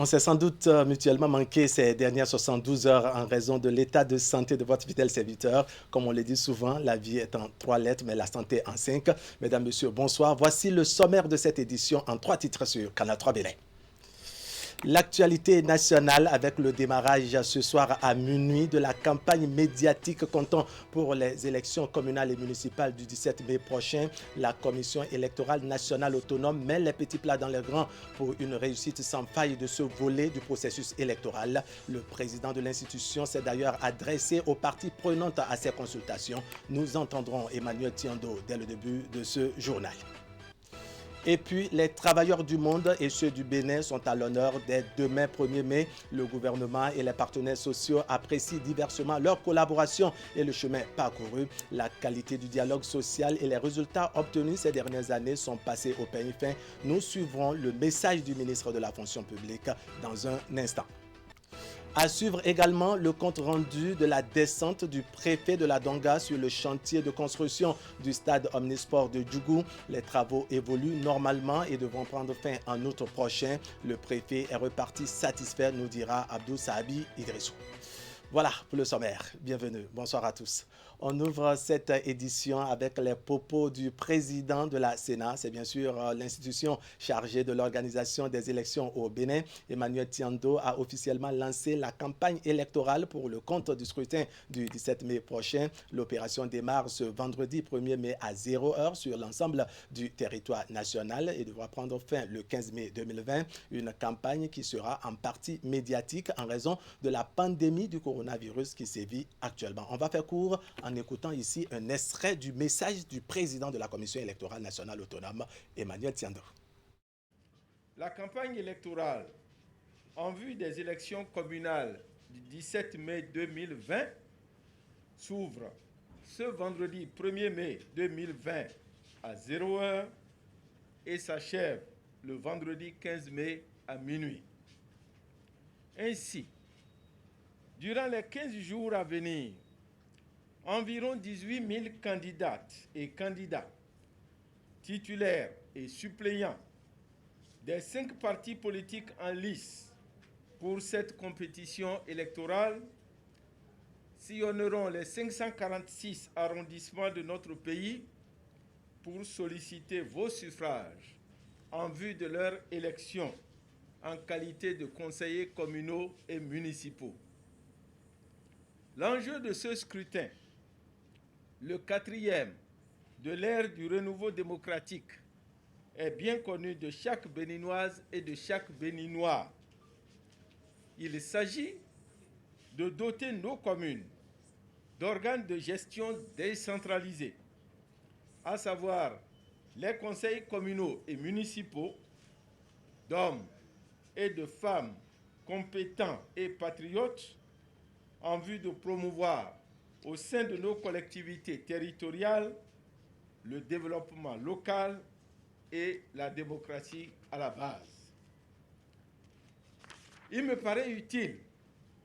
On s'est sans doute mutuellement manqué ces dernières 72 heures en raison de l'état de santé de votre fidèle serviteur. Comme on le dit souvent, la vie est en trois lettres, mais la santé en cinq. Mesdames, Messieurs, bonsoir. Voici le sommaire de cette édition en trois titres sur Canal 3 Bénin. L'actualité nationale avec le démarrage ce soir à minuit de la campagne médiatique comptant pour les élections communales et municipales du 17 mai prochain. La Commission électorale nationale autonome met les petits plats dans les grands pour une réussite sans faille de ce volet du processus électoral. Le président de l'institution s'est d'ailleurs adressé aux parties prenantes à ces consultations. Nous entendrons Emmanuel Tiando dès le début de ce journal. Et puis, les travailleurs du monde et ceux du Bénin sont à l'honneur dès demain 1er mai. Le gouvernement et les partenaires sociaux apprécient diversement leur collaboration et le chemin parcouru. La qualité du dialogue social et les résultats obtenus ces dernières années sont passés au peigne fin. Nous suivrons le message du ministre de la Fonction publique dans un instant. À suivre également le compte rendu de la descente du préfet de la Donga sur le chantier de construction du stade Omnisport de Djougou. Les travaux évoluent normalement et devront prendre fin en août prochain. Le préfet est reparti satisfait, nous dira Abdou Sahabi Idrissou. Voilà pour le sommaire. Bienvenue. Bonsoir à tous. On ouvre cette édition avec les propos du président de la Sénat. C'est bien sûr l'institution chargée de l'organisation des élections au Bénin. Emmanuel Tiando a officiellement lancé la campagne électorale pour le compte du scrutin du 17 mai prochain. L'opération démarre ce vendredi 1er mai à 0h sur l'ensemble du territoire national et devra prendre fin le 15 mai 2020. Une campagne qui sera en partie médiatique en raison de la pandémie du coronavirus qui sévit actuellement. On va faire court en écoutant ici un extrait du message du président de la Commission électorale nationale autonome, Emmanuel Tiando. La campagne électorale en vue des élections communales du 17 mai 2020 s'ouvre ce vendredi 1er mai 2020 à 0h et s'achève le vendredi 15 mai à minuit. Ainsi, durant les 15 jours à venir, environ 18 000 candidates et candidats, titulaires et suppléants des 5 partis politiques en lice pour cette compétition électorale sillonneront les 546 arrondissements de notre pays pour solliciter vos suffrages en vue de leur élection en qualité de conseillers communaux et municipaux. L'enjeu de ce scrutin, le 4e de l'ère du renouveau démocratique, est bien connu de chaque Béninoise et de chaque Béninois. Il s'agit de doter nos communes d'organes de gestion décentralisés, à savoir les conseils communaux et municipaux, d'hommes et de femmes compétents et patriotes en vue de promouvoir au sein de nos collectivités territoriales le développement local et la démocratie à la base. Il me paraît utile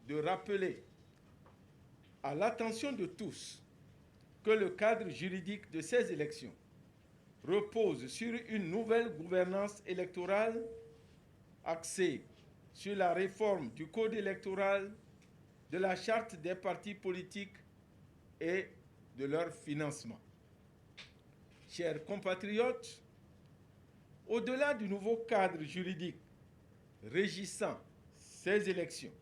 de rappeler à l'attention de tous que le cadre juridique de ces élections repose sur une nouvelle gouvernance électorale axée sur la réforme du code électoral, de la charte des partis politiques et de leur financement. Chers compatriotes, au-delà du nouveau cadre juridique régissant ces élections,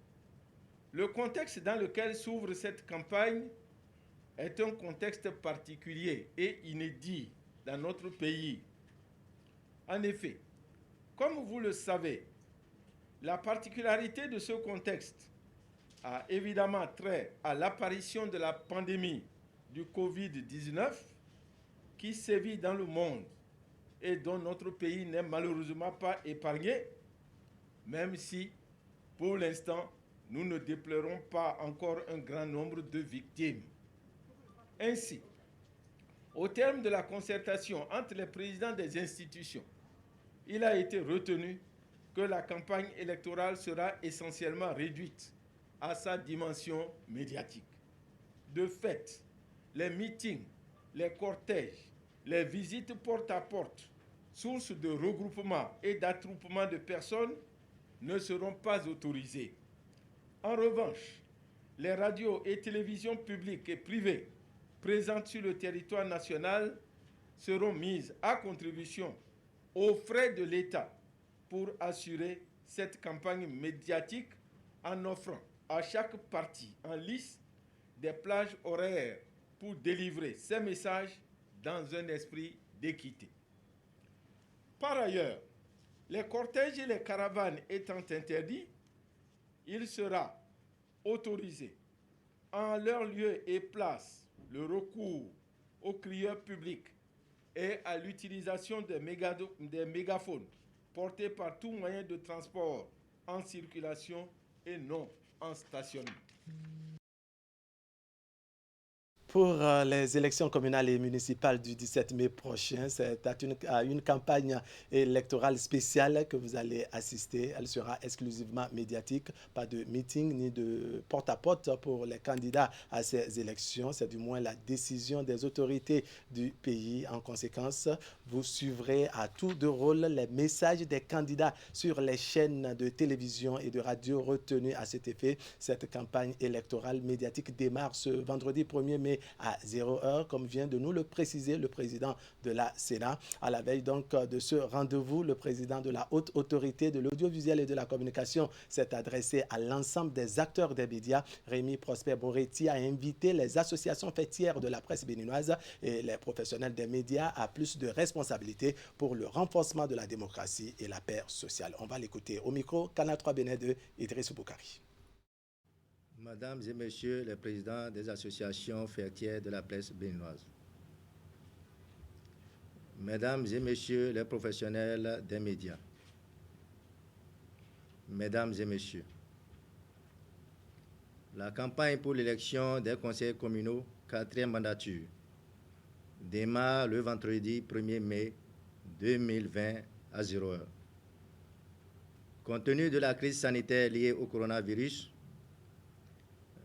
le contexte dans lequel s'ouvre cette campagne est un contexte particulier et inédit dans notre pays. En effet, comme vous le savez, la particularité de ce contexte a évidemment trait à l'apparition de la pandémie du Covid-19 qui sévit dans le monde et dont notre pays n'est malheureusement pas épargné, même si, pour l'instant, nous ne déplorons pas encore un grand nombre de victimes. Ainsi, au terme de la concertation entre les présidents des institutions, il a été retenu que la campagne électorale sera essentiellement réduite à sa dimension médiatique. De fait, les meetings, les cortèges, les visites porte à porte, source de regroupement et d'attroupement de personnes, ne seront pas autorisées. En revanche, les radios et télévisions publiques et privées présentes sur le territoire national seront mises à contribution aux frais de l'État pour assurer cette campagne médiatique en offrant à chaque partie en lice des plages horaires pour délivrer ces messages dans un esprit d'équité. Par ailleurs, les cortèges et les caravanes étant interdits, il sera autorisé en leur lieu et place le recours aux crieurs publics et à l'utilisation des mégaphones portés par tout moyen de transport en circulation et non en stationnement. Pour les élections communales et municipales du 17 mai prochain, c'est à une campagne électorale spéciale que vous allez assister. Elle sera exclusivement médiatique, pas de meeting ni de porte-à-porte pour les candidats à ces élections. C'est du moins la décision des autorités du pays. En conséquence, vous suivrez à tour de rôle les messages des candidats sur les chaînes de télévision et de radio retenues à cet effet. Cette campagne électorale médiatique démarre ce vendredi 1er mai à 0h, comme vient de nous le préciser le président de la Sénat. À la veille donc de ce rendez-vous, le président de la haute autorité de l'audiovisuel et de la communication s'est adressé à l'ensemble des acteurs des médias. Rémi Prosper Boretti a invité les associations fêtières de la presse béninoise et les professionnels des médias à plus de responsabilités pour le renforcement de la démocratie et la paix sociale. On va l'écouter au micro, Canal 3 Bénin de Idriss Boukari. Mesdames et Messieurs les présidents des associations fêtières de la presse béninoise, Mesdames et Messieurs les professionnels des médias, Mesdames et Messieurs, la campagne pour l'élection des conseils communaux 4e mandature démarre le vendredi 1er mai 2020 à 0h. Compte tenu de la crise sanitaire liée au coronavirus,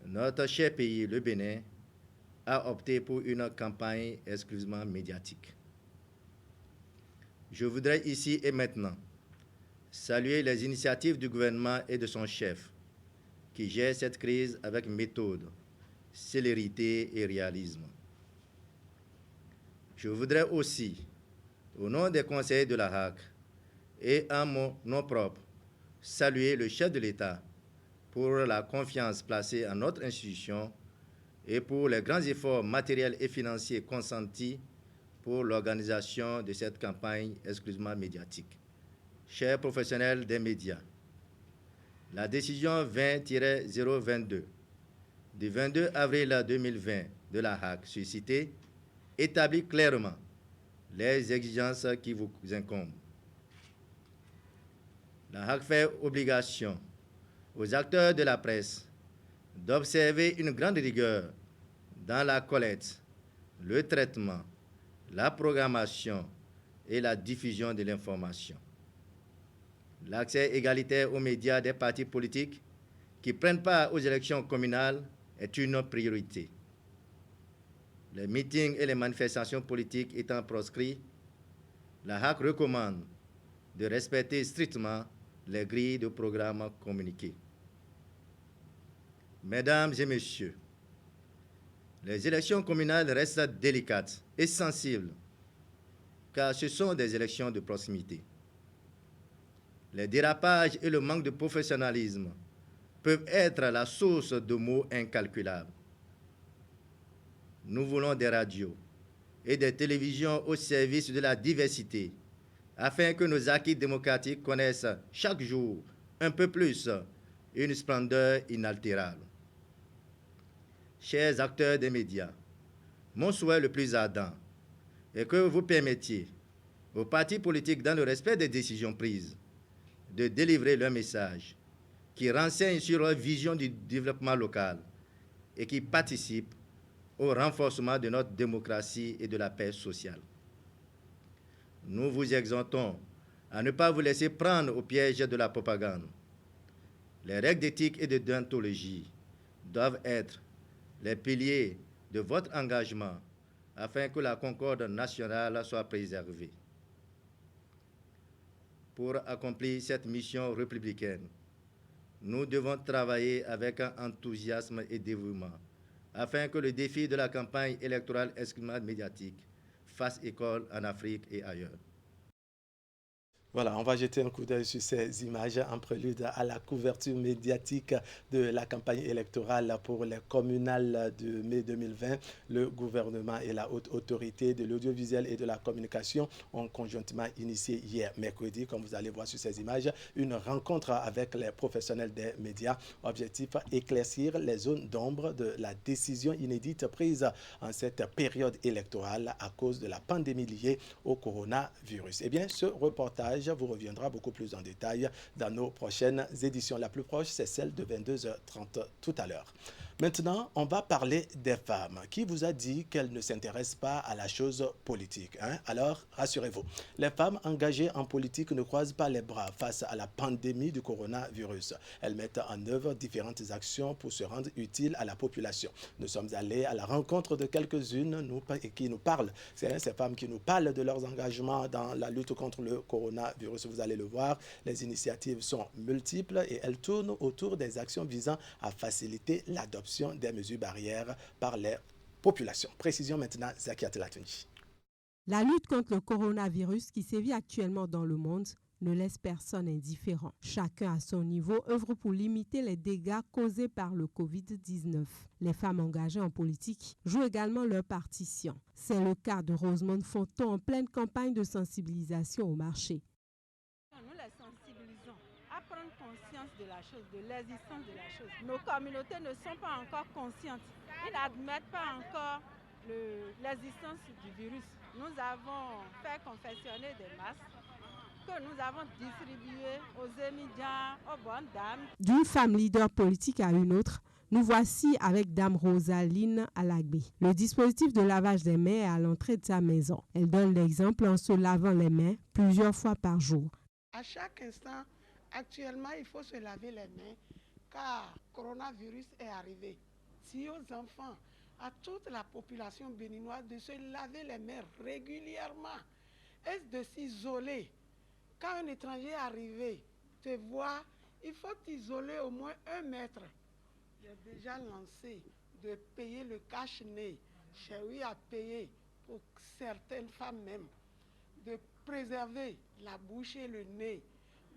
notre cher pays, le Bénin, a opté pour une campagne exclusivement médiatique. Je voudrais ici et maintenant saluer les initiatives du gouvernement et de son chef, qui gère cette crise avec méthode, célérité et réalisme. Je voudrais aussi, au nom des conseillers de la HAC et en mon nom propre, saluer le chef de l'État pour la confiance placée en notre institution et pour les grands efforts matériels et financiers consentis pour l'organisation de cette campagne exclusivement médiatique. Chers professionnels des médias, la décision 20-022 du 22 avril 2020 de la HAC suscitée établit clairement les exigences qui vous incombent. La HAC fait obligation aux acteurs de la presse d'observer une grande rigueur dans la collecte, le traitement, la programmation et la diffusion de l'information. L'accès égalitaire aux médias des partis politiques qui prennent part aux élections communales est une priorité. Les meetings et les manifestations politiques étant proscrits, la HAC recommande de respecter strictement les grilles de programme communiquées. Mesdames et Messieurs, les élections communales restent délicates et sensibles, car ce sont des élections de proximité. Les dérapages et le manque de professionnalisme peuvent être la source de maux incalculables. Nous voulons des radios et des télévisions au service de la diversité, afin que nos acquis démocratiques connaissent chaque jour un peu plus une splendeur inaltérable. Chers acteurs des médias, mon souhait le plus ardent est que vous permettiez aux partis politiques, dans le respect des décisions prises, de délivrer leur message qui renseigne sur leur vision du développement local et qui participe au renforcement de notre démocratie et de la paix sociale. Nous vous exhortons à ne pas vous laisser prendre au piège de la propagande. Les règles d'éthique et de déontologie doivent être les piliers de votre engagement afin que la concorde nationale soit préservée. pour accomplir cette mission républicaine. Nous devons travailler avec un enthousiasme et dévouement afin que le défi de la campagne électorale extrêmement médiatique fasse école en Afrique et ailleurs. Voilà, on va jeter un coup d'œil sur ces images en prélude à la couverture médiatique de la campagne électorale pour les communales de mai 2020. Le gouvernement et la haute autorité de l'audiovisuel et de la communication ont conjointement initié hier mercredi, comme vous allez voir sur ces images, une rencontre avec les professionnels des médias. Objectif, éclaircir les zones d'ombre de la décision inédite prise en cette période électorale à cause de la pandémie liée au coronavirus. Eh bien, ce reportage vous reviendra beaucoup plus en détail dans nos prochaines éditions. La plus proche, c'est celle de 22h30 tout à l'heure. Maintenant, on va parler des femmes. Qui vous a dit qu'elles ne s'intéressent pas à la chose politique, hein? Alors, rassurez-vous, les femmes engagées en politique ne croisent pas les bras face à la pandémie du coronavirus. Elles mettent en œuvre différentes actions pour se rendre utiles à la population. Nous sommes allés à la rencontre de quelques-unes qui nous parlent. C'est ces femmes qui nous parlent de leurs engagements dans la lutte contre le coronavirus. Vous allez le voir, les initiatives sont multiples et elles tournent autour des actions visant à faciliter l'adoption des mesures barrières par les populations. Précision maintenant, Zakia Telatunji. La lutte contre le coronavirus qui sévit actuellement dans le monde ne laisse personne indifférent. Chacun à son niveau œuvre pour limiter les dégâts causés par le Covid-19. Les femmes engagées en politique jouent également leur partition. C'est le cas de Rosemonde Fonton en pleine campagne de sensibilisation au marché. Nous les sensibilisons à prendre conscience de la chose, de l'existence de la chose. Nos communautés ne sont pas encore conscientes. Ils n'admettent pas encore l'existence du virus. Nous avons fait confectionner des masques que nous avons distribués aux émigrants, aux bonnes dames. D'une femme leader politique à une autre, nous voici avec Dame Rosaline Alagbe. Le dispositif de lavage des mains est à l'entrée de sa maison. Elle donne l'exemple en se lavant les mains plusieurs fois par jour. À chaque instant, actuellement, il faut se laver les mains car le coronavirus est arrivé. Si aux enfants, à toute la population béninoise de se laver les mains régulièrement et de s'isoler. Quand un étranger est arrivé, te voit, il faut t'isoler au moins 1 mètre. J'ai déjà lancé de payer le cache-nez. J'ai eu à payer pour certaines femmes même, de préserver la bouche et le nez,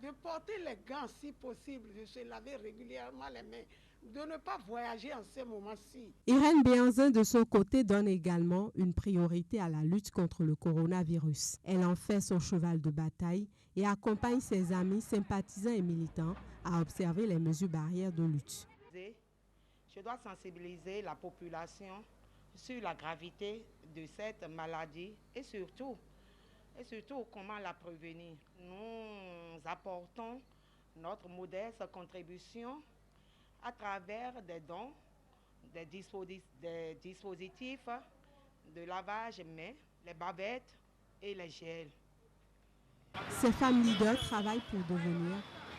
de porter les gants si possible, de se laver régulièrement les mains, de ne pas voyager en ces moments-ci. Irène Béanzin, de son côté, donne également une priorité à la lutte contre le coronavirus. Elle en fait son cheval de bataille et accompagne ses amis, sympathisants et militants à observer les mesures barrières de lutte. Je dois sensibiliser la population sur la gravité de cette maladie et surtout comment la prévenir. Nous apportons notre modeste contribution à travers des dons, des dispositifs de lavage mains, les bavettes et les gels. Ces femmes leaders travaillent pour devenir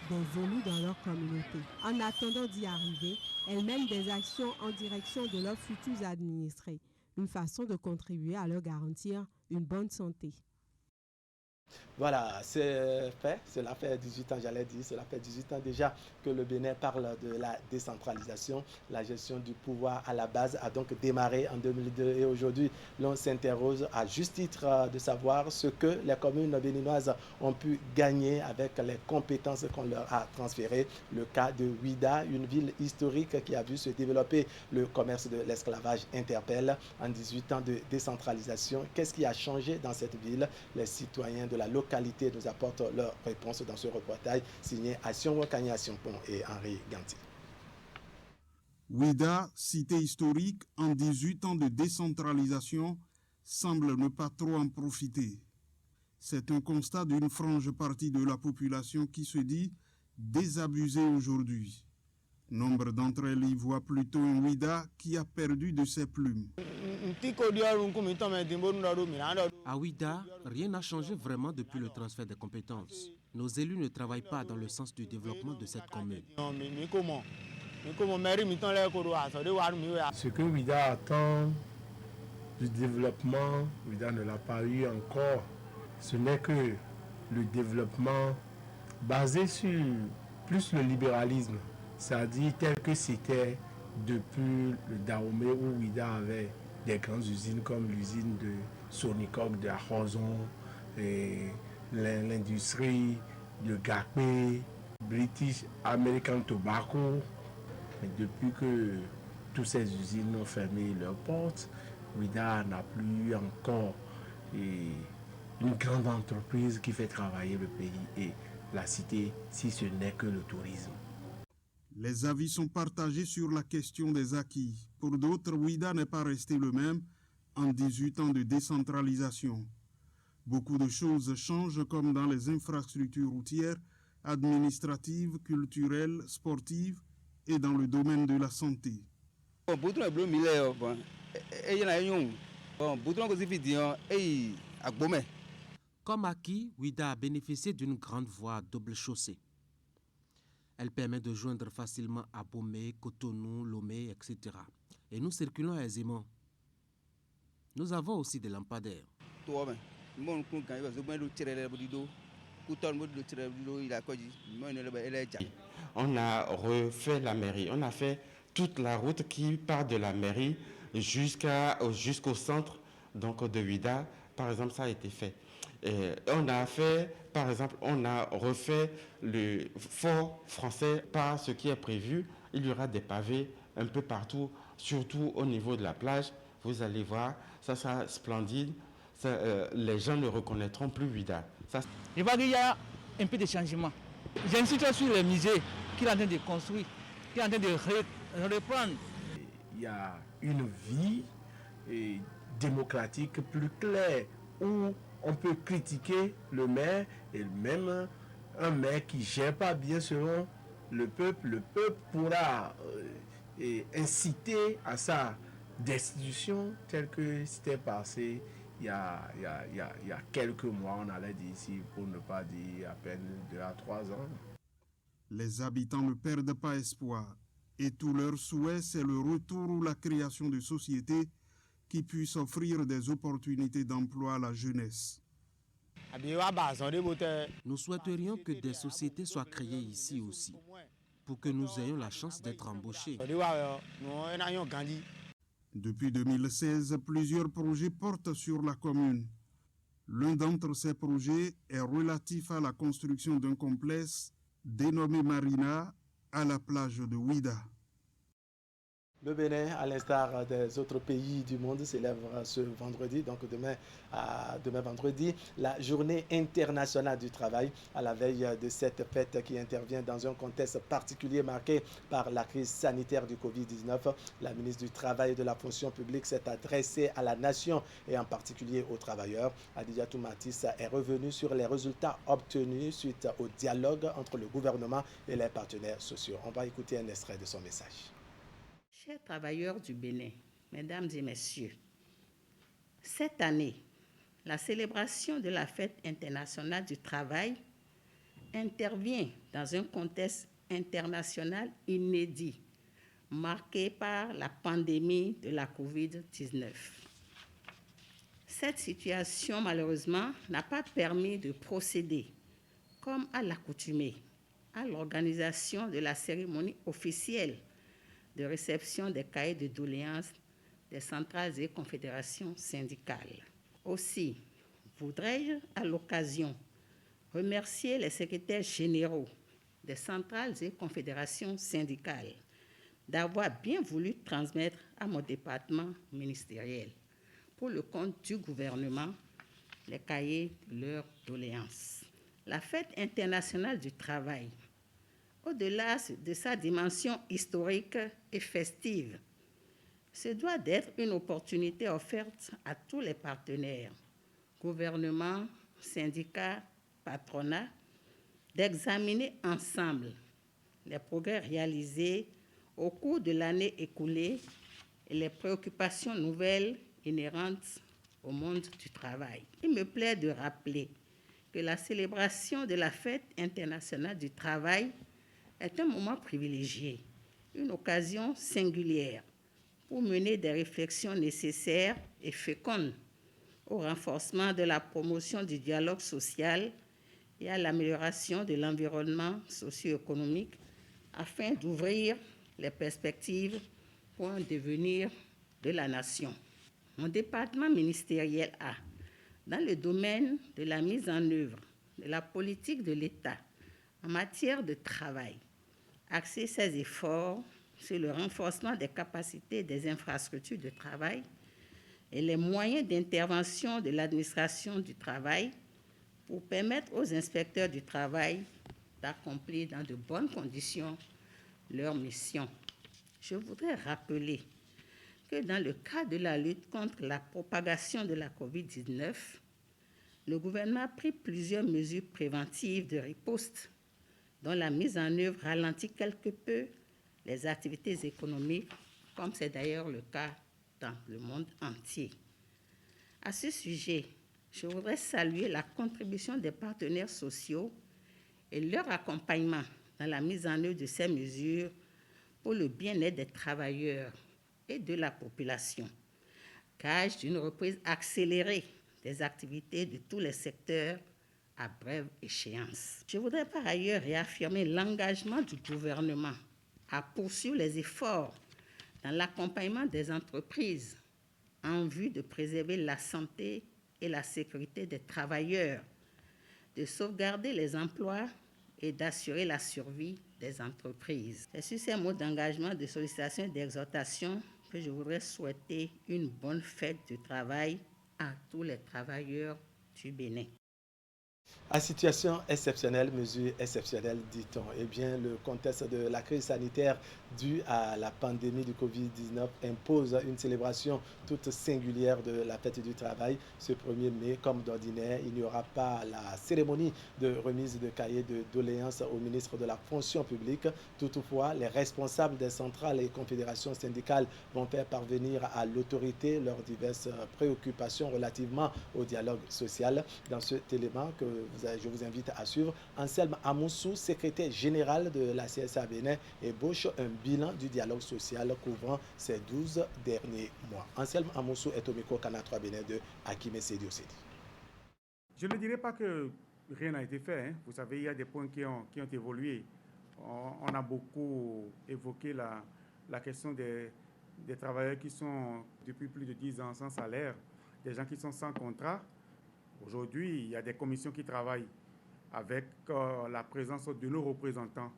des élus dans leur communauté. En attendant d'y arriver, elles mènent des actions en direction de leurs futurs administrés, une façon de contribuer à leur garantir une bonne santé. Voilà, c'est fait. Cela fait 18 ans, j'allais dire, cela fait 18 ans déjà que le Bénin parle de la décentralisation. La gestion du pouvoir à la base a donc démarré en 2002 et aujourd'hui, l'on s'interroge à juste titre de savoir ce que les communes béninoises ont pu gagner avec les compétences qu'on leur a transférées. Le cas de Ouida, une ville historique qui a vu se développer le commerce de l'esclavage, interpelle. En 18 ans de décentralisation, qu'est-ce qui a changé dans cette ville? Les citoyens de la localité nous apportent leurs réponses dans ce reportage signé Asion Wakanya Siompon et Henri Ganti. Ouida, cité historique en 18 ans de décentralisation, semble ne pas trop en profiter. C'est un constat d'une frange partie de la population qui se dit désabusée aujourd'hui. Nombre d'entre elles y voient plutôt un Ouida qui a perdu de ses plumes. À Ouida, rien n'a changé vraiment depuis le transfert des compétences. Nos élus ne travaillent pas dans le sens du développement de cette commune. Ce que Ouida attend du développement, Ouida ne l'a pas eu encore. Ce n'est que le développement basé sur plus le libéralisme, c'est-à-dire tel que c'était depuis le Dahomey où Ouida avait des grandes usines comme l'usine de Sonicoke, de Arozon, et l'industrie de Gapé, British American Tobacco. Et depuis que toutes ces usines ont fermé leurs portes, Ouida n'a plus encore une grande entreprise qui fait travailler le pays et la cité, si ce n'est que le tourisme. Les avis sont partagés sur la question des acquis. Pour d'autres, Ouida n'est pas resté le même en 18 ans de décentralisation. Beaucoup de choses changent comme dans les infrastructures routières, administratives, culturelles, sportives et dans le domaine de la santé. Comme acquis, Ouida a bénéficié d'une grande voie à double chaussée. Elle permet de joindre facilement Abomey, Cotonou, Lomé, etc. Et nous circulons aisément. Nous avons aussi des lampadaires. On a refait la mairie. On a fait toute la route qui part de la mairie jusqu'au centre donc, de Ouida. Par exemple, ça a été fait. On a fait, par exemple, on a refait le fort français par ce qui est prévu. Il y aura des pavés un peu partout, surtout au niveau de la plage. Vous allez voir, ça sera splendide. Les gens ne reconnaîtront plus Ouida. Je vois qu'il y a un peu de changement. J'insiste sur le musée qu'il est en train de construire, qu'il est en train de reprendre. Il y a une vie démocratique plus claire où on peut critiquer le maire et même un maire qui ne gère pas bien selon le peuple pourra inciter à sa destitution telle que c'était passé il y a quelques mois, on allait dire ici, pour ne pas dire à peine 2 à 3 ans. Les habitants ne perdent pas espoir et tout leur souhait, c'est le retour ou la création de sociétés qui puissent offrir des opportunités d'emploi à la jeunesse. Nous souhaiterions que des sociétés soient créées ici aussi, pour que nous ayons la chance d'être embauchés. Depuis 2016, plusieurs projets portent sur la commune. L'un d'entre ces projets est relatif à la construction d'un complexe dénommé Marina à la plage de Ouida. Le Bénin, à l'instar des autres pays du monde, célèbre ce vendredi, donc demain vendredi, la journée internationale du travail, à la veille de cette fête qui intervient dans un contexte particulier marqué par la crise sanitaire du Covid-19. La ministre du Travail et de la fonction publique s'est adressée à la nation et en particulier aux travailleurs. Adijatou Matisse est revenue sur les résultats obtenus suite au dialogue entre le gouvernement et les partenaires sociaux. On va écouter un extrait de son message. Chers travailleurs du Bénin, mesdames et messieurs, cette année, la célébration de la Fête internationale du travail intervient dans un contexte international inédit, marqué par la pandémie de la COVID-19. Cette situation, malheureusement, n'a pas permis de procéder, comme à l'accoutumée, à l'organisation de la cérémonie officielle de réception des cahiers de doléances des centrales et confédérations syndicales. Aussi, voudrais-je à l'occasion remercier les secrétaires généraux des centrales et confédérations syndicales d'avoir bien voulu transmettre à mon département ministériel, pour le compte du gouvernement, les cahiers de leurs doléances. La Fête internationale du travail, au-delà de sa dimension historique et festive, ce doit être une opportunité offerte à tous les partenaires, gouvernement, syndicats, patronat, d'examiner ensemble les progrès réalisés au cours de l'année écoulée et les préoccupations nouvelles inhérentes au monde du travail. Il me plaît de rappeler que la célébration de la Fête internationale du travail est un moment privilégié, une occasion singulière pour mener des réflexions nécessaires et fécondes au renforcement de la promotion du dialogue social et à l'amélioration de l'environnement socio-économique afin d'ouvrir les perspectives pour un devenir de la nation. Mon département ministériel a, dans le domaine de la mise en œuvre de la politique de l'État en matière de travail, axé ses efforts sur le renforcement des capacités des infrastructures de travail et les moyens d'intervention de l'administration du travail pour permettre aux inspecteurs du travail d'accomplir dans de bonnes conditions leur mission. Je voudrais rappeler que dans le cadre de la lutte contre la propagation de la COVID-19, le gouvernement a pris plusieurs mesures préventives de riposte, dont la mise en œuvre ralentit quelque peu les activités économiques, comme c'est d'ailleurs le cas dans le monde entier. À ce sujet, je voudrais saluer la contribution des partenaires sociaux et leur accompagnement dans la mise en œuvre de ces mesures pour le bien-être des travailleurs et de la population, gage d'une reprise accélérée des activités de tous les secteurs à brève échéance. Je voudrais par ailleurs réaffirmer l'engagement du gouvernement à poursuivre les efforts dans l'accompagnement des entreprises en vue de préserver la santé et la sécurité des travailleurs, de sauvegarder les emplois et d'assurer la survie des entreprises. C'est sur ces mots d'engagement, de sollicitation et d'exhortation que je voudrais souhaiter une bonne fête du travail à tous les travailleurs du Bénin. À situation exceptionnelle, mesure exceptionnelle, dit-on. Eh bien, le contexte de la crise sanitaire due à la pandémie du Covid-19 impose une célébration toute singulière de la fête du travail. Ce 1er mai, comme d'ordinaire, il n'y aura pas la cérémonie de remise de cahiers de doléances au ministre de la fonction publique. Toutefois, les responsables des centrales et confédérations syndicales vont faire parvenir à l'autorité leurs diverses préoccupations relativement au dialogue social. Dans cet élément que je vous invite à suivre, Anselme Amoussou, secrétaire général de la CSA Bénin, ébauche un bilan du dialogue social couvrant ces 12 derniers mois. Anselme Amoussou est au micro Canal 3 Bénin de Hakim Sedi Osedi. Je ne dirais pas que rien n'a été fait. Vous savez, il y a des points qui ont évolué. On a beaucoup évoqué la question des travailleurs qui sont depuis plus de 10 ans sans salaire, des gens qui sont sans contrat. Aujourd'hui, il y a des commissions qui travaillent avec la présence de nos représentants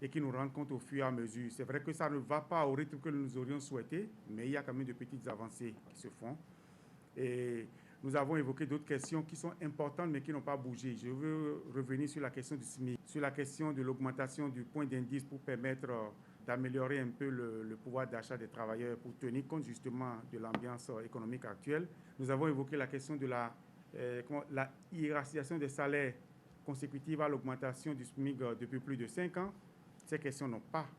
et qui nous rendent compte au fur et à mesure. C'est vrai que ça ne va pas au rythme que nous aurions souhaité, mais il y a quand même de petites avancées qui se font. Et nous avons évoqué d'autres questions qui sont importantes mais qui n'ont pas bougé. Je veux revenir sur la question du SMIC, sur la question de l'augmentation du point d'indice pour permettre d'améliorer un peu le pouvoir d'achat des travailleurs pour tenir compte justement de l'ambiance économique actuelle. Nous avons évoqué la question de la hiérarchisation des salaires consécutive à l'augmentation du SMIC depuis plus de 5 ans. Ces questions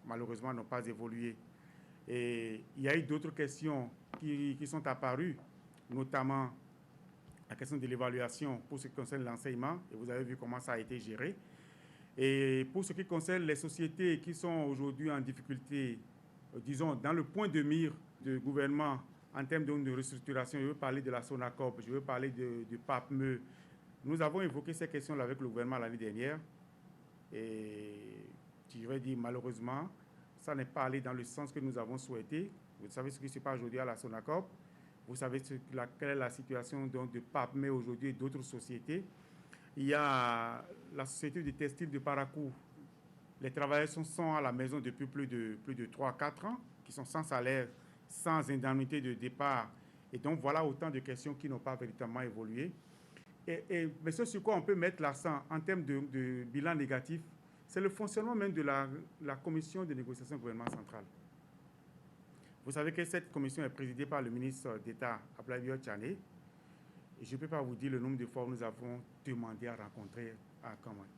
malheureusement n'ont pas évolué. Et il y a eu d'autres questions qui sont apparues, notamment la question de l'évaluation pour ce qui concerne l'enseignement, et vous avez vu comment ça a été géré. Et pour ce qui concerne les sociétés qui sont aujourd'hui en difficulté, disons, dans le point de mire du gouvernement en termes de restructuration, je veux parler de la Sonacop, je veux parler du PAPME. Nous avons évoqué ces questions-là avec le gouvernement l'année dernière. Et je vais dire, malheureusement, ça n'est pas allé dans le sens que nous avons souhaité. Vous savez ce qui se passe aujourd'hui à la Sonacop. Vous savez quelle est la situation donc, de PAPME aujourd'hui et d'autres sociétés. Il y a la société de textile de Parakou. Les travailleurs sont à la maison depuis plus de 3-4 ans, qui sont sans salaire, sans indemnité de départ. Et donc, voilà autant de questions qui n'ont pas véritablement évolué. Mais ce sur quoi on peut mettre l'accent en termes de bilan négatif, c'est le fonctionnement même de la commission de négociation gouvernement central. Vous savez que cette commission est présidée par le ministre d'État, Abdoulaye Tchane. Et je ne peux pas vous dire le nombre de fois où nous avons demandé à rencontrer,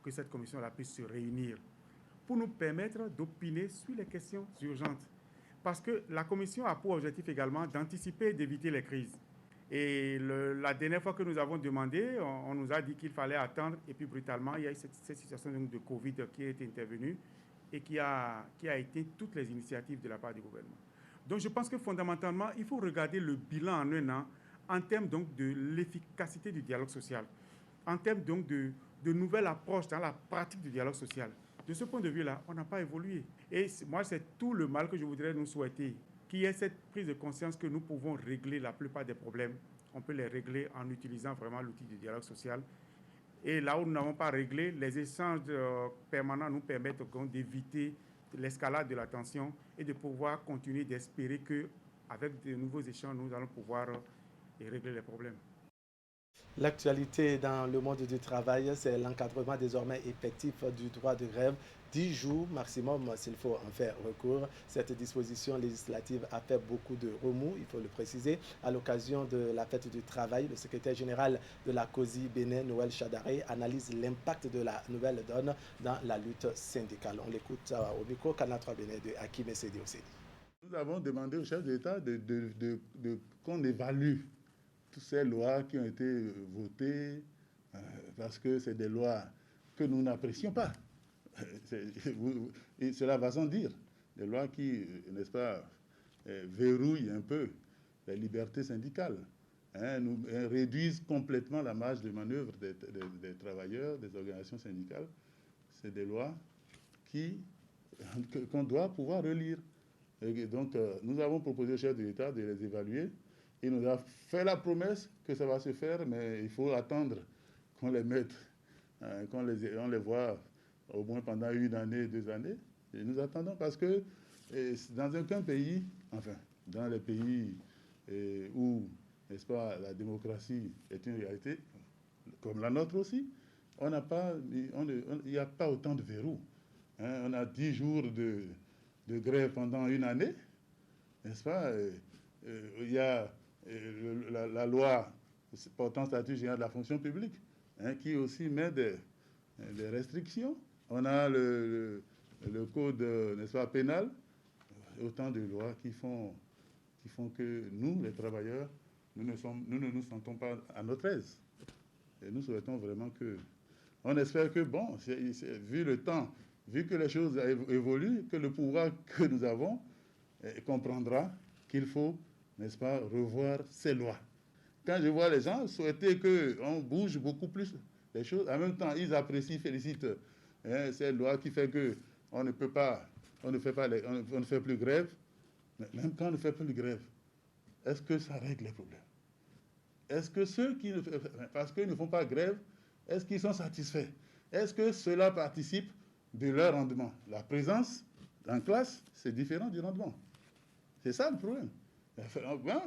que cette commission-là puisse se réunir pour nous permettre d'opiner sur les questions urgentes. Parce que la commission a pour objectif également d'anticiper et d'éviter les crises. Et la dernière fois que nous avons demandé, on nous a dit qu'il fallait attendre. Et puis brutalement, il y a eu cette situation de Covid qui est intervenue et qui a éteint toutes les initiatives de la part du gouvernement. Donc je pense que fondamentalement, il faut regarder le bilan en un an en termes donc de l'efficacité du dialogue social, en termes donc de de nouvelles approches dans la pratique du dialogue social. De ce point de vue-là, on n'a pas évolué. Et moi, c'est tout le mal que je voudrais nous souhaiter, qu'il y ait cette prise de conscience que nous pouvons régler la plupart des problèmes. On peut les régler en utilisant vraiment l'outil du dialogue social. Et là où nous n'avons pas réglé, les échanges permanents nous permettent d'éviter l'escalade de la tension et de pouvoir continuer d'espérer qu'avec de nouveaux échanges, nous allons pouvoir régler les problèmes. L'actualité dans le monde du travail, c'est l'encadrement désormais effectif du droit de grève. 10 jours maximum s'il faut en faire recours. Cette disposition législative a fait beaucoup de remous, il faut le préciser. À l'occasion de la fête du travail, le secrétaire général de la COSI Bénin, Noël Chadaré, analyse l'impact de la nouvelle donne dans la lutte syndicale. On l'écoute au micro Canal 3 Bénin de Hakim Essedi Ossedi. Nous avons demandé au chef de l'État qu'on évalue toutes ces lois qui ont été votées, parce que c'est des lois que nous n'apprécions pas. Et cela va sans dire. Des lois qui, n'est-ce pas, verrouillent un peu les libertés syndicales, nous réduisent complètement la marge de manœuvre des travailleurs, des organisations syndicales. C'est des lois qu'on doit pouvoir relire. Et donc, nous avons proposé au chef de l'État de les évaluer. Il nous a fait la promesse que ça va se faire, mais il faut attendre qu'on les mette, on les voit au moins pendant 1 année, 2 années. Et nous attendons parce que dans aucun pays, enfin, dans les pays où, n'est-ce pas, la démocratie est une réalité, comme la nôtre aussi, il n'y a pas autant de verrous. On a 10 jours de grève pendant 1 année, n'est-ce pas? Il y a la loi portant statut général de la fonction publique, qui aussi met des restrictions. On a le code, n'est-ce pas, pénal, autant de lois qui font que nous, les travailleurs, nous ne nous sentons pas à notre aise. Et nous souhaitons vraiment on espère que, bon, vu le temps, vu que les choses évoluent, que le pouvoir que nous avons comprendra qu'il faut, n'est-ce pas, revoir ces lois. Quand je vois les gens souhaiter qu'on bouge beaucoup plus les choses, en même temps, ils apprécient, félicitent ces lois qui fait qu'on ne peut pas, on ne fait plus grève. Mais même quand on ne fait plus grève, est-ce que ça règle les problèmes? Est-ce que ceux qui parce qu'ils ne font pas grève, est-ce qu'ils sont satisfaits? Est-ce que cela participe de leur rendement? La présence en classe, c'est différent du rendement. C'est ça le problème.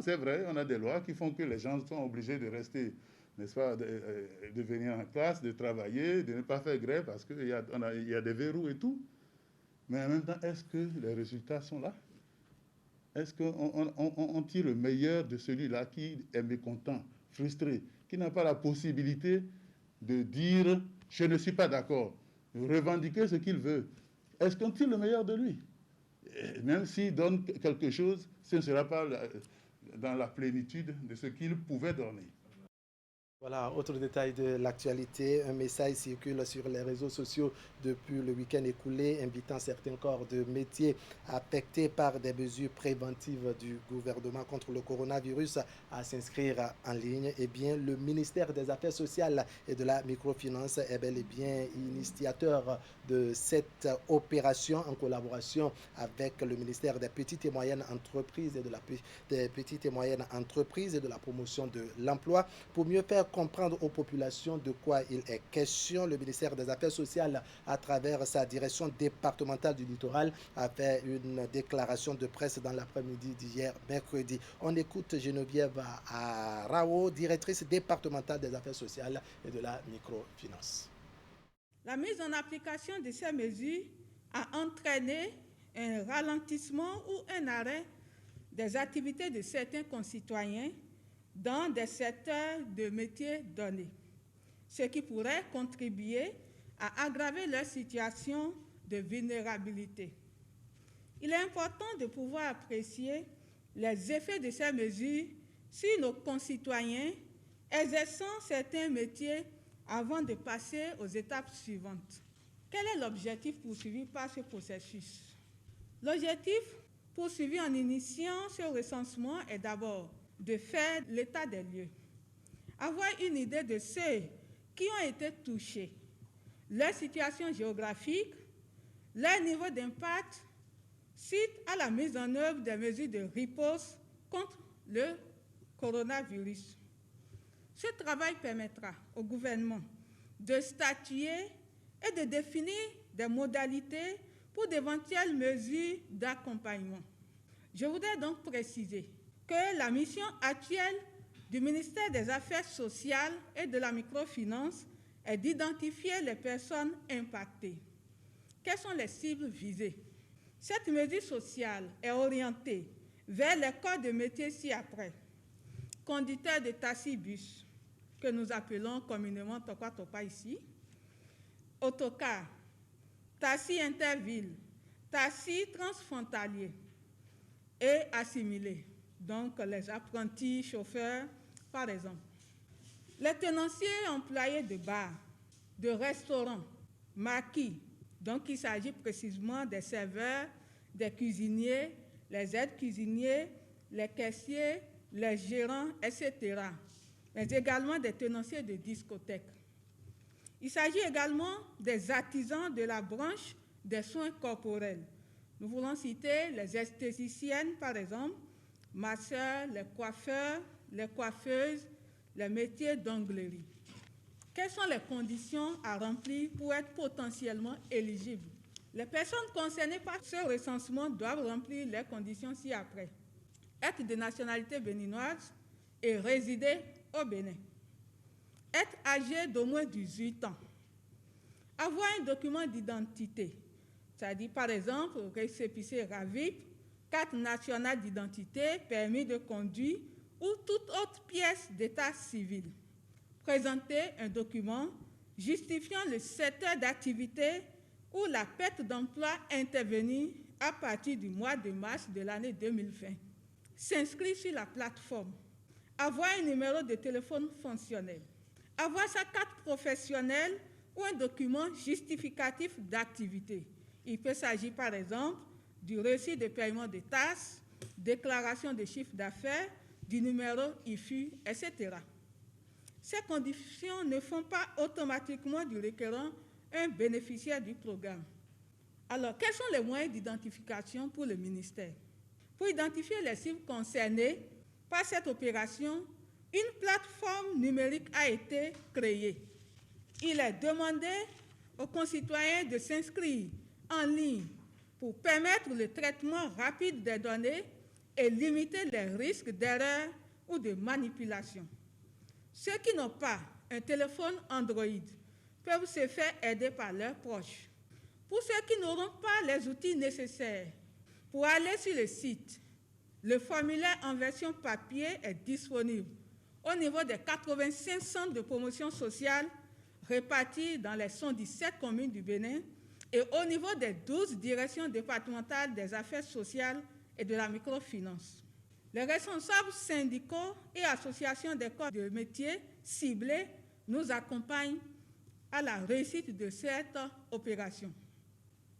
C'est vrai, on a des lois qui font que les gens sont obligés de rester, n'est-ce pas, de venir en classe, de travailler, de ne pas faire grève parce qu'il y a des verrous et tout. Mais en même temps, est-ce que les résultats sont là? Est-ce qu'on tire le meilleur de celui-là qui est mécontent, frustré, qui n'a pas la possibilité de dire « je ne suis pas d'accord », revendiquer ce qu'il veut? Est-ce qu'on tire le meilleur de lui? Et même s'il donne quelque chose, ce ne sera pas dans la plénitude de ce qu'il pouvait donner. Voilà, autre détail de l'actualité, un message circule sur les réseaux sociaux depuis le week-end écoulé, invitant certains corps de métier affectés par des mesures préventives du gouvernement contre le coronavirus à s'inscrire en ligne. Eh bien, le ministère des Affaires sociales et de la microfinance est bel et bien initiateur de cette opération en collaboration avec le ministère des Petites et Moyennes Entreprises et des Petites et Moyennes Entreprises et de la promotion de l'emploi. Pour mieux faire comprendre aux populations de quoi il est question, le ministère des Affaires sociales, à travers sa direction départementale du littoral, a fait une déclaration de presse dans l'après-midi d'hier, mercredi. On écoute Geneviève Arao, directrice départementale des Affaires sociales et de la microfinance. La mise en application de ces mesures a entraîné un ralentissement ou un arrêt des activités de certains concitoyens dans des secteurs de métiers donnés, ce qui pourrait contribuer à aggraver leur situation de vulnérabilité. Il est important de pouvoir apprécier les effets de ces mesures sur nos concitoyens exerçant certains métiers avant de passer aux étapes suivantes. Quel est l'objectif poursuivi par ce processus? L'objectif poursuivi en initiant ce recensement est d'abord de faire l'état des lieux, avoir une idée de ceux qui ont été touchés leur situation géographique, leur niveau d'impact suite à la mise en œuvre des mesures de riposte contre le coronavirus. Ce travail permettra au gouvernement de statuer et de définir des modalités pour d'éventuelles mesures d'accompagnement. Je voudrais donc préciser que la mission actuelle du ministère des Affaires sociales et de la microfinance est d'identifier les personnes impactées. Quelles sont les cibles visées? Cette mesure sociale est orientée vers les corps de métiers ci-après. Conducteurs de taxi-bus, que nous appelons communément Toka ici, autocar, taxi interville, taxi transfrontalier et assimilés, donc les apprentis chauffeurs, par exemple. Les tenanciers employés de bars, de restaurants, maquis, donc il s'agit précisément des serveurs, des cuisiniers, les aides cuisiniers, les caissiers, les gérants, etc., mais également des tenanciers de discothèques. Il s'agit également des artisans de la branche des soins corporels. Nous voulons citer les esthéticiennes, par exemple, masseurs, les coiffeurs, les coiffeuses, les métiers d'onglerie. Quelles sont les conditions à remplir pour être potentiellement éligibles? Les personnes concernées par ce recensement doivent remplir les conditions ci-après. Être de nationalité béninoise et résider au Bénin. Être âgé d'au moins 18 ans. Avoir un document d'identité, c'est-à-dire par exemple récépissé RAVIP, carte nationale d'identité, permis de conduire ou toute autre pièce d'état civil. Présenter un document justifiant le secteur d'activité ou la perte d'emploi intervenue à partir du mois de mars de l'année 2020. S'inscrire sur la plateforme. Avoir un numéro de téléphone fonctionnel. Avoir sa carte professionnelle ou un document justificatif d'activité. Il peut s'agir par exemple du reçu de paiement de taxes, déclaration de chiffre d'affaires, du numéro IFU, etc. Ces conditions ne font pas automatiquement du requérant un bénéficiaire du programme. Alors, quels sont les moyens d'identification pour le ministère? Pour identifier les cibles concernées par cette opération, une plateforme numérique a été créée. Il est demandé aux concitoyens de s'inscrire en ligne pour permettre le traitement rapide des données et limiter les risques d'erreur ou de manipulation. Ceux qui n'ont pas un téléphone Android peuvent se faire aider par leurs proches. Pour ceux qui n'auront pas les outils nécessaires pour aller sur le site, le formulaire en version papier est disponible au niveau des 85 centres de promotion sociale répartis dans les 117 communes du Bénin et au niveau des 12 directions départementales des affaires sociales et de la microfinance. Les responsables syndicaux et associations des corps de métiers ciblés nous accompagnent à la réussite de cette opération.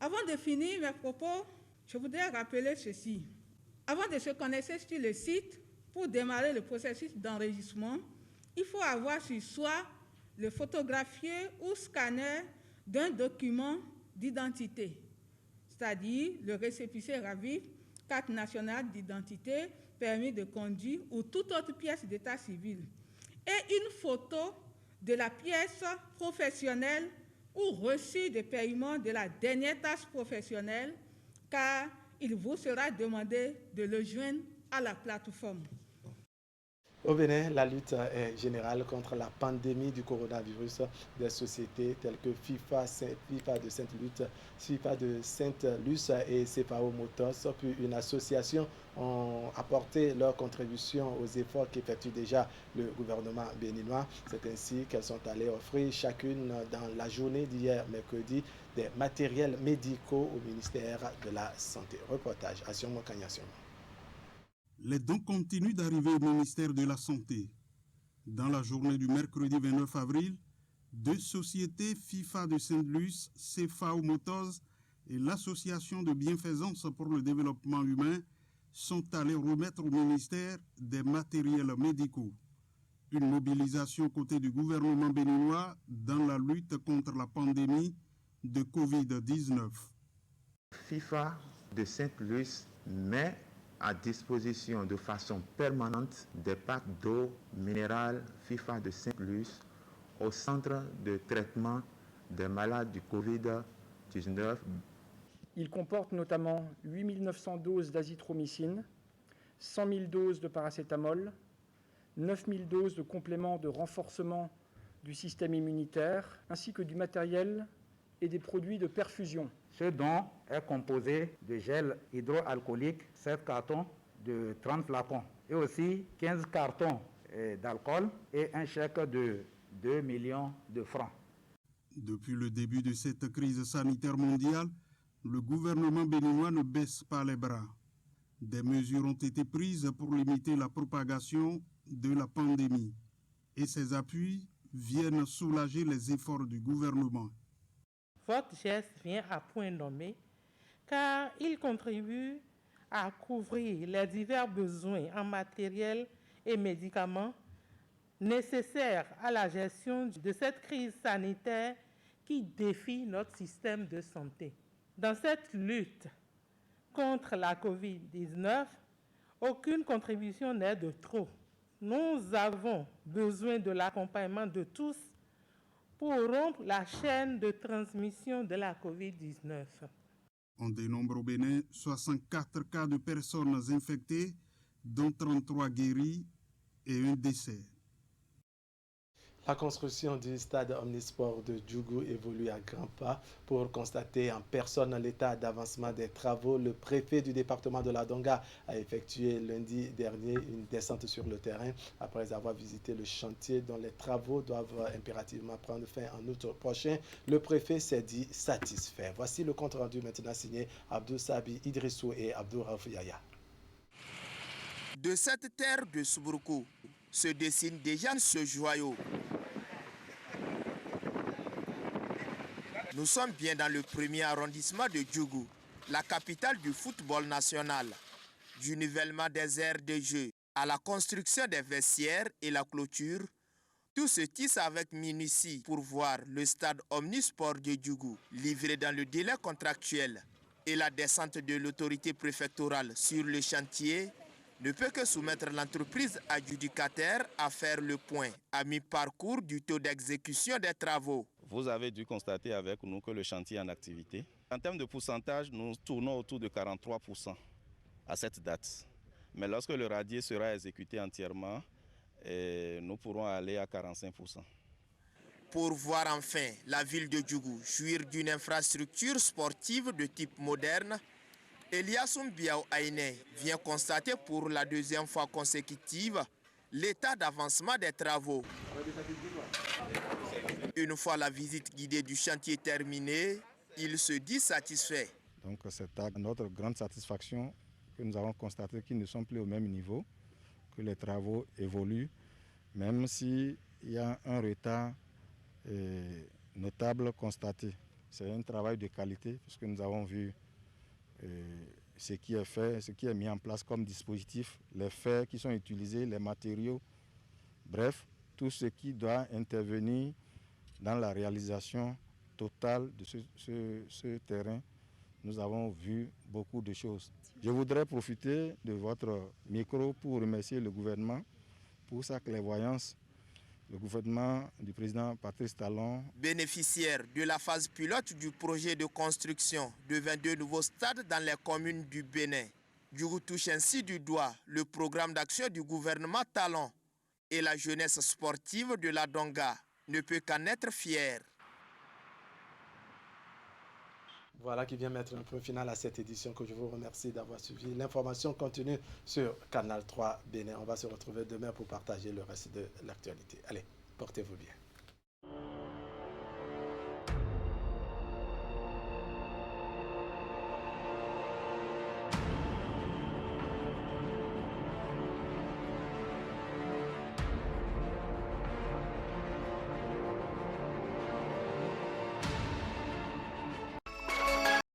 Avant de finir mes propos, je voudrais rappeler ceci. Avant de se connecter sur le site, pour démarrer le processus d'enregistrement, il faut avoir sur soi le photographié ou scanner d'un document d'identité, c'est-à-dire le récépissé RAVIP, carte nationale d'identité, permis de conduire ou toute autre pièce d'état civil, et une photo de la pièce professionnelle ou reçu de paiement de la dernière tâche professionnelle, car il vous sera demandé de le joindre à la plateforme. Au Bénin, la lutte est générale contre la pandémie du coronavirus. Des sociétés telles que FIFA de Sainte-Luce, FIFA de Sainte-Luce et CFAO Motors, puis une association ont apporté leur contribution aux efforts qu'effectue déjà le gouvernement béninois. C'est ainsi qu'elles sont allées offrir chacune dans la journée d'hier, mercredi, des matériels médicaux au ministère de la Santé. Reportage à Sion Kanyasio. Les dons continuent d'arriver au ministère de la Santé. Dans la journée du mercredi 29 avril, deux sociétés, FIFA de Sainte-Luce, CFAO Motors et l'Association de bienfaisance pour le développement humain, sont allés remettre au ministère des matériels médicaux. Une mobilisation côté du gouvernement béninois dans la lutte contre la pandémie de Covid-19. FIFA de Sainte-Luce met à disposition de façon permanente des packs d'eau minérale FIFA de Sainte-Luce au centre de traitement des malades du Covid-19. Il comporte notamment 8 900 doses d'azithromycine, 100 000 doses de paracétamol, 9 000 doses de compléments de renforcement du système immunitaire, ainsi que du matériel et des produits de perfusion. Ce don est composé de gel hydroalcoolique, 7 cartons de 30 flacons, et aussi 15 cartons d'alcool et un chèque de 2 millions de francs. Depuis le début de cette crise sanitaire mondiale, le gouvernement béninois ne baisse pas les bras. Des mesures ont été prises pour limiter la propagation de la pandémie. Et ces appuis viennent soulager les efforts du gouvernement. Votre geste vient à point nommé car il contribue à couvrir les divers besoins en matériel et médicaments nécessaires à la gestion de cette crise sanitaire qui défie notre système de santé. Dans cette lutte contre la COVID-19, aucune contribution n'est de trop. Nous avons besoin de l'accompagnement de tous pour rompre la chaîne de transmission de la COVID-19. On dénombre au Bénin 64 cas de personnes infectées, dont 33 guéris et un décès. La construction du stade omnisport de Djougou évolue à grands pas. Pour constater en personne l'état d'avancement des travaux, le préfet du département de la Donga a effectué lundi dernier une descente sur le terrain après avoir visité le chantier dont les travaux doivent impérativement prendre fin en août prochain. Le préfet s'est dit satisfait. Voici le compte rendu maintenant signé Abdou Sabi Idrissou et Abdou Raouf Yaya. De cette terre de Soubroukou se dessine déjà ce joyau. Nous sommes bien dans le premier arrondissement de Djougou, la capitale du football national. Du nivellement des aires de jeu à la construction des vestiaires et la clôture, tout se tisse avec minutie pour voir le stade omnisport de Djougou livré dans le délai contractuel. Et la descente de l'autorité préfectorale sur le chantier ne peut que soumettre l'entreprise adjudicataire à faire le point à mi-parcours du taux d'exécution des travaux. Vous avez dû constater avec nous que le chantier est en activité. En termes de pourcentage, nous tournons autour de 43% à cette date. Mais lorsque le radier sera exécuté entièrement, nous pourrons aller à 45%. Pour voir enfin la ville de Djougou jouir d'une infrastructure sportive de type moderne, Eliassoum Biao Aïné vient constater pour la deuxième fois consécutive l'état d'avancement des travaux. Une fois la visite guidée du chantier terminée, il se dit satisfait. Donc c'est notre grande satisfaction que nous avons constaté qu'ils ne sont plus au même niveau, que les travaux évoluent, même s'il y a un retard notable constaté. C'est un travail de qualité puisque nous avons vu ce qui est fait, ce qui est mis en place comme dispositif, les fers qui sont utilisés, les matériaux, bref, tout ce qui doit intervenir dans la réalisation totale de ce terrain. Nous avons vu beaucoup de choses. Je voudrais profiter de votre micro pour remercier le gouvernement pour sa clairvoyance. Le gouvernement du président Patrice Talon. Bénéficiaire de la phase pilote du projet de construction de 22 nouveaux stades dans les communes du Bénin, Djougou touche ainsi du doigt le programme d'action du gouvernement Talon et la jeunesse sportive de la Donga ne peut qu'en être fière. Voilà qui vient mettre un point final à cette édition que je vous remercie d'avoir suivi. L'information continue sur Canal 3 Bénin. On va se retrouver demain pour partager le reste de l'actualité. Allez, portez-vous bien.